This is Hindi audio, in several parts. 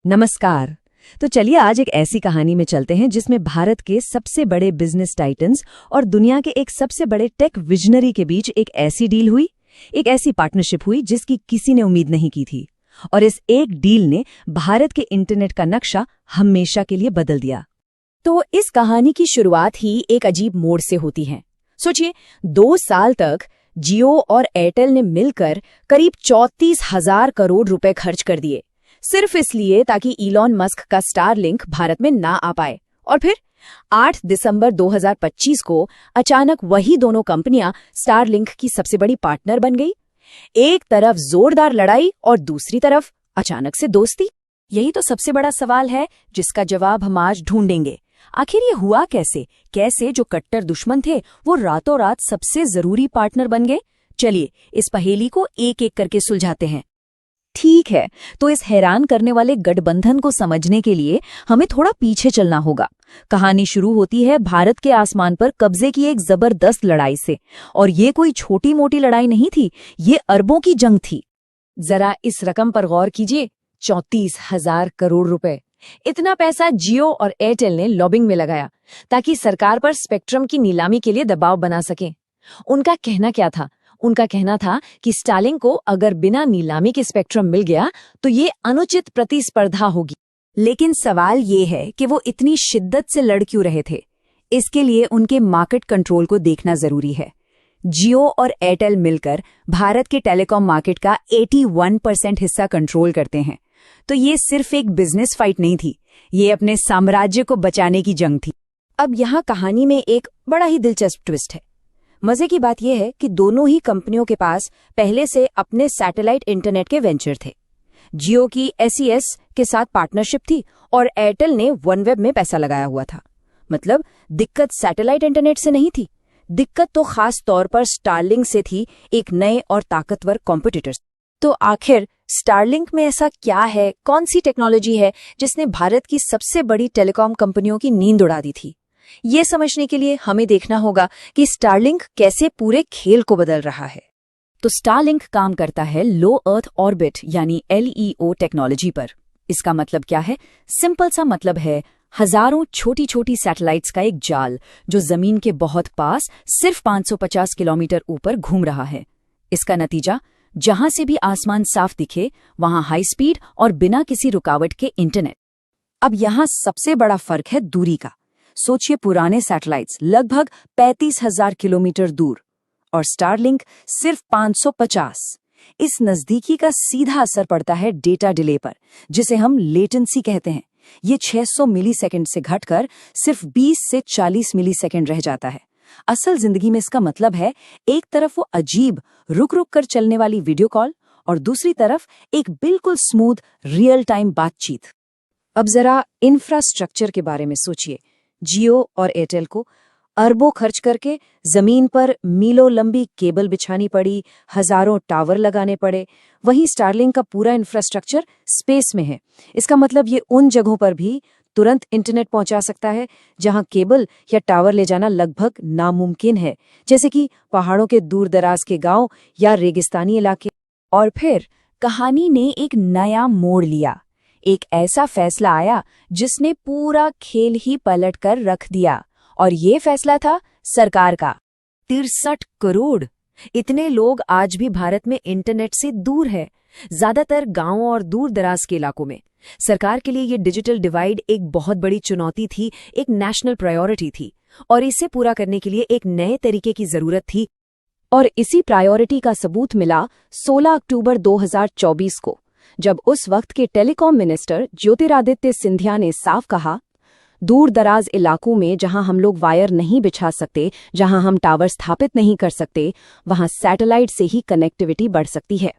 नमस्कार। तो चलिए आज एक ऐसी कहानी में चलते हैं जिसमें भारत के सबसे बड़े बिजनेस टाइटन्स और दुनिया के एक सबसे बड़े टेक विजनरी के बीच एक ऐसी डील हुई, एक ऐसी पार्टनरशिप हुई जिसकी किसी ने उम्मीद नहीं की थी। और इस एक डील ने भारत के इंटरनेट का नक्शा हमेशा के लिए बदल दिया। तो इस कहानी की शुरुआत ही एक अजीब मोड़ से होती है। सोचिए, 2 साल तक जियो और एयरटेल ने मिलकर करीब 34,000 करोड़ रुपए खर्च कर दिए, सिर्फ इसलिए ताकि इलॉन मस्क का स्टारलिंक भारत में ना आ पाए। और फिर 8 दिसंबर 2025 को अचानक वही दोनों कंपनियां स्टारलिंक की सबसे बड़ी पार्टनर बन गई। एक तरफ जोरदार लड़ाई और दूसरी तरफ अचानक से दोस्ती। यही तो सबसे बड़ा सवाल है जिसका जवाब हम आज ढूंढेंगे। आखिर ये हुआ कैसे? कैसे जो कट्टर दुश्मन थे वो रातों रात सबसे जरूरी पार्टनर बन गए? चलिए इस पहेली को एक एक करके सुलझाते हैं। ठीक है, तो इस हैरान करने वाले गठबंधन को समझने के लिए हमें थोड़ा पीछे चलना होगा। कहानी शुरू होती है भारत के आसमान पर कब्जे की एक जबरदस्त लड़ाई से। और ये कोई छोटी मोटी लड़ाई नहीं थी, ये अरबों की जंग थी। जरा इस रकम पर गौर कीजिए, 34,000 करोड़ रुपए। इतना पैसा जियो और एयरटेल ने लॉबिंग में लगाया ताकि सरकार पर स्पेक्ट्रम की नीलामी के लिए दबाव बना सकें। उनका कहना क्या था? उनका कहना था कि स्टारलिंक को अगर बिना नीलामी के स्पेक्ट्रम मिल गया तो ये अनुचित प्रतिस्पर्धा होगी। लेकिन सवाल ये है कि वो इतनी शिद्दत से लड़ क्यों रहे थे? इसके लिए उनके मार्केट कंट्रोल को देखना जरूरी है। जियो और एयरटेल मिलकर भारत के टेलीकॉम मार्केट का 81% हिस्सा कंट्रोल करते हैं। तो ये सिर्फ एक बिजनेस फाइट नहीं थी, ये अपने साम्राज्य को बचाने की जंग थी। अब यहाँ कहानी में एक बड़ा ही दिलचस्प ट्विस्ट है। मजे की बात यह है कि दोनों ही कंपनियों के पास पहले से अपने सैटेलाइट इंटरनेट के वेंचर थे। जियो की SES के साथ पार्टनरशिप थी और एयरटेल ने OneWeb में पैसा लगाया हुआ था। मतलब दिक्कत सैटेलाइट इंटरनेट से नहीं थी, दिक्कत तो खास तौर पर स्टारलिंक से थी, एक नए और ताकतवर कॉम्पिटिटर। तो आखिर स्टारलिंक में ऐसा क्या है, कौन सी टेक्नोलॉजी है जिसने भारत की सबसे बड़ी टेलीकॉम कंपनियों की नींद उड़ा दी थी? ये समझने के लिए हमें देखना होगा कि स्टारलिंक कैसे पूरे खेल को बदल रहा है। तो स्टारलिंक काम करता है लो अर्थ ऑर्बिट यानी LEO टेक्नोलॉजी पर। इसका मतलब क्या है? सिंपल सा मतलब है हजारों छोटी छोटी सैटेलाइट्स का एक जाल जो जमीन के बहुत पास सिर्फ 550 किलोमीटर ऊपर घूम रहा है। इसका नतीजा, जहां से भी आसमान साफ दिखे वहां हाई स्पीड और बिना किसी रुकावट के इंटरनेट। अब यहां सबसे बड़ा फर्क है दूरी का। सोचिए, पुराने सैटेलाइट्स लगभग 35,000 किलोमीटर दूर और स्टारलिंक सिर्फ 550। इस नजदीकी का सीधा असर पड़ता है डेटा डिले पर, जिसे हम लेटेंसी कहते हैं। ये 600 मिलीसेकंड से घटकर सिर्फ 20 से 40 मिलीसेकंड रह जाता है। असल जिंदगी में इसका मतलब है एक तरफ वो अजीब रुक रुक कर चलने वाली वीडियो कॉल और दूसरी तरफ एक बिल्कुल स्मूथ रियल टाइम बातचीत। अब जरा इंफ्रास्ट्रक्चर के बारे में सोचिए। जियो और एयरटेल को अरबों खर्च करके जमीन पर मीलों लंबी केबल बिछानी पड़ी, हजारों टावर लगाने पड़े। वहीं स्टारलिंक का पूरा इंफ्रास्ट्रक्चर स्पेस में है। इसका मतलब ये उन जगहों पर भी तुरंत इंटरनेट पहुंचा सकता है जहां केबल या टावर ले जाना लगभग नामुमकिन है, जैसे कि पहाड़ों के दूर दराज के गांव या रेगिस्तानी इलाके। और फिर कहानी ने एक नया मोड़ लिया। एक ऐसा फैसला आया जिसने पूरा खेल ही पलट कर रख दिया, और ये फैसला था सरकार का। 63 करोड़। इतने लोग आज भी भारत में इंटरनेट से दूर है, ज्यादातर गांवों और दूर दराज के इलाकों में। सरकार के लिए ये डिजिटल डिवाइड एक बहुत बड़ी चुनौती थी, एक नेशनल प्रायोरिटी थी, और इसे पूरा करने के लिए एक नए तरीके की जरूरत थी। और इसी प्रायोरिटी का सबूत मिला 16 अक्टूबर 2024 को, जब उस वक्त के टेलीकॉम मिनिस्टर ज्योतिरादित्य सिंधिया ने साफ कहा, दूर दराज इलाकों में जहां हम लोग वायर नहीं बिछा सकते, जहां हम टावर स्थापित नहीं कर सकते, वहां सैटेलाइट से ही कनेक्टिविटी बढ़ सकती है।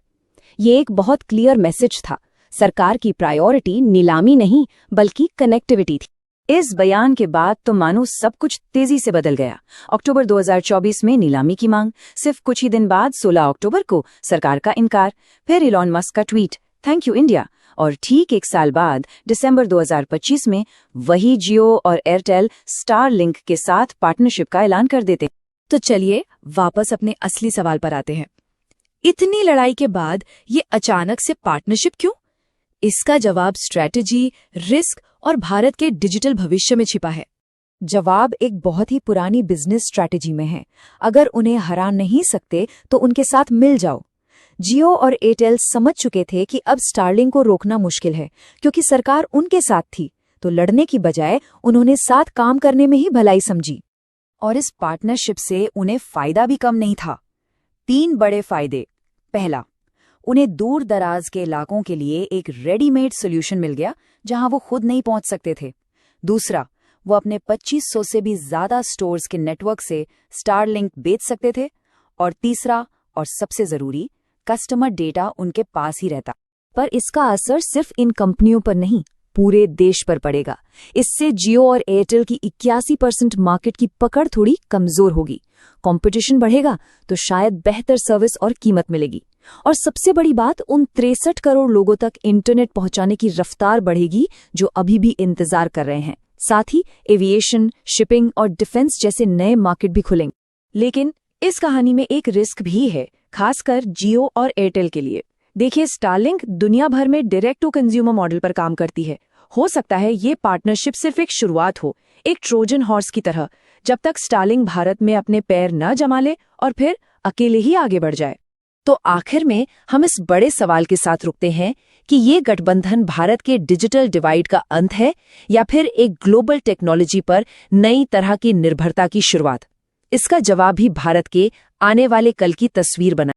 ये एक बहुत क्लियर मैसेज था। सरकार की प्रायोरिटी नीलामी नहीं बल्कि कनेक्टिविटी थी। इस बयान के बाद तो मानो सब कुछ तेजी से बदल गया। अक्टूबर 2024 में नीलामी की मांग, सिर्फ कुछ ही दिन बाद 16 अक्टूबर को सरकार का इनकार, फिर इलॉन मस्क का ट्वीट, थैंक यू इंडिया। और ठीक 1 साल बाद दिसंबर 2025 में वही जियो और एयरटेल स्टारलिंक के साथ पार्टनरशिप का ऐलान कर देते। तो चलिए वापस अपने असली सवाल पर आते हैं। इतनी लड़ाई के बाद ये अचानक से पार्टनरशिप क्यों? इसका जवाब स्ट्रैटेजी, रिस्क और भारत के डिजिटल भविष्य में छिपा है। जवाब एक बहुत ही पुरानी बिजनेस स्ट्रैटेजी में है। अगर उन्हें हरा नहीं सकते तो उनके साथ मिल जाओ। जियो और एयरटेल समझ चुके थे कि अब स्टारलिंक को रोकना मुश्किल है, क्योंकि सरकार उनके साथ थी, तो लड़ने की बजाय उन्होंने साथ काम करने में ही भलाई समझी। और इस पार्टनरशिप से उन्हें फायदा भी कम नहीं था। 3 बड़े फायदे। पहला, उन्हें दूर दराज के इलाकों के लिए एक रेडीमेड सोल्यूशन मिल गया जहां वो खुद नहीं पहुंच सकते थे। दूसरा, वो अपने 2500 से भी ज्यादा स्टोर्स के नेटवर्क से स्टारलिंक बेच सकते थे। और तीसरा और सबसे जरूरी, कस्टमर डेटा उनके पास ही रहता। पर इसका असर सिर्फ इन कंपनियों पर नहीं, पूरे देश पर पड़ेगा। इससे जियो और एयरटेल की 81% मार्केट की पकड़ थोड़ी कमजोर होगी। कंपटीशन बढ़ेगा तो शायद बेहतर सर्विस और कीमत मिलेगी। और सबसे बड़ी बात, उन 63 करोड़ लोगों तक इंटरनेट पहुंचाने की रफ्तार बढ़ेगी जो अभी भी इंतजार कर रहे हैं। साथ ही एविएशन, शिपिंग और डिफेंस जैसे नए मार्केट भी खुलेंगे। लेकिन इस कहानी में एक रिस्क भी है, खासकर जियो और एयरटेल के लिए। देखिए, स्टारलिंक दुनिया भर में डायरेक्ट टू कंज्यूमर मॉडल पर काम करती है। हो सकता है ये पार्टनरशिप सिर्फ एक शुरुआत हो, एक ट्रोजन हॉर्स की तरह, जब तक स्टारलिंक भारत में अपने पैर न जमा ले और फिर अकेले ही आगे बढ़ जाए। तो आखिर में हम इस बड़े सवाल के साथ रुकते हैं कि ये गठबंधन भारत के डिजिटल डिवाइड का अंत है या फिर एक ग्लोबल टेक्नोलॉजी पर नई तरह की निर्भरता की शुरुआत। इसका जवाब भी भारत के आने वाले कल की तस्वीर बना।